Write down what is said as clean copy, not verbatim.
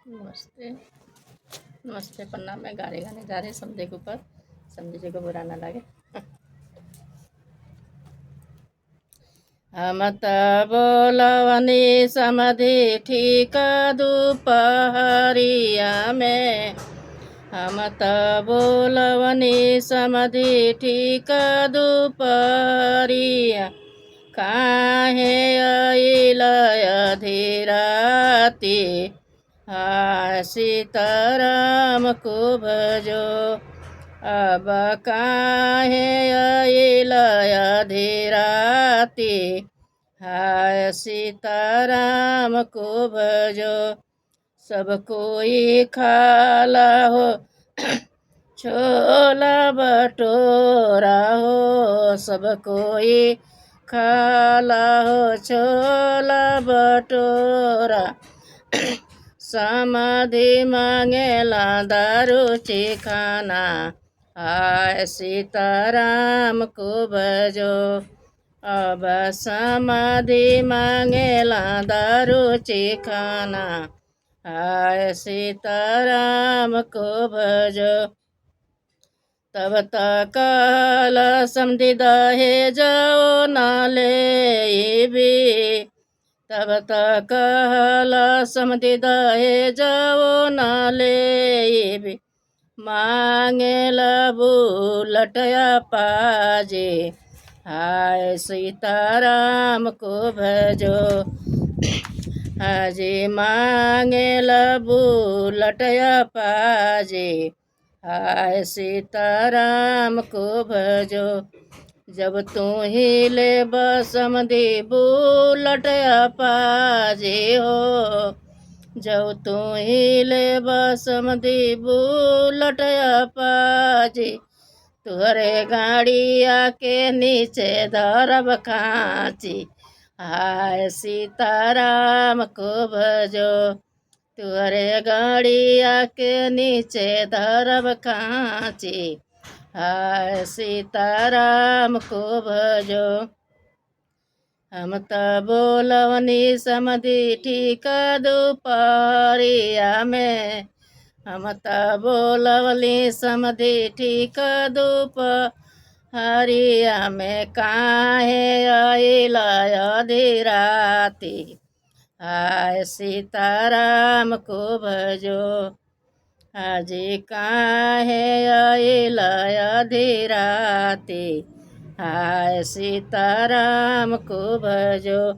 नमस्ते। नमस्ते, प्रणाम। मैं गाने गाने जा रहे समझे के ऊपर। समझे जी को बुरा ना लगे। हम त बोलवनी समधि ठीक दुपहरिया में। हम त बोलवनी समधि ठीक दुपहरिया। काहे अइल अधीराती। हाय सीताराम को भजो। अब काहे अइल अधीराती। हाय सीताराम को भजो। सब कोई खाला हो छोला भटोरा हो। सब कोई खाला हो छोला भटोरा। समाधि मांगेला दारू चिखाना। हाय सीताराम को भजो। अब समाधि मांगेला दारू चिखाना। हाय सीताराम को भजो। तब तक समधि दहे जाओ नाले भी। तब तक समधि दहे जाओ नाले भी। मांगे बुलटया पाजे। हाय सीताराम को भजो। हाजी मांगे बुलटया पाजे। हाय सीताराम को भजो। जब तू ही ले समधि बुलटया पाजे हो। जब तू ही ले समधि बुलटया पाजे। तुहरे गाड़िया के नीचे धरब खाची। हाय सीताराम को भजो। तुहरे गाड़िया के नीचे धरब खाची। हाय सीताराम को भजो। हम त बोलवनी समधि ठीक दुपहरिया में। हम त बोलवनी समधि ठीक दुपहरिया में। काहे अइल अधीराती। हाय सीताराम को भजो। हाजी काहे अइल अधीराती। हाय सीताराम को भजो।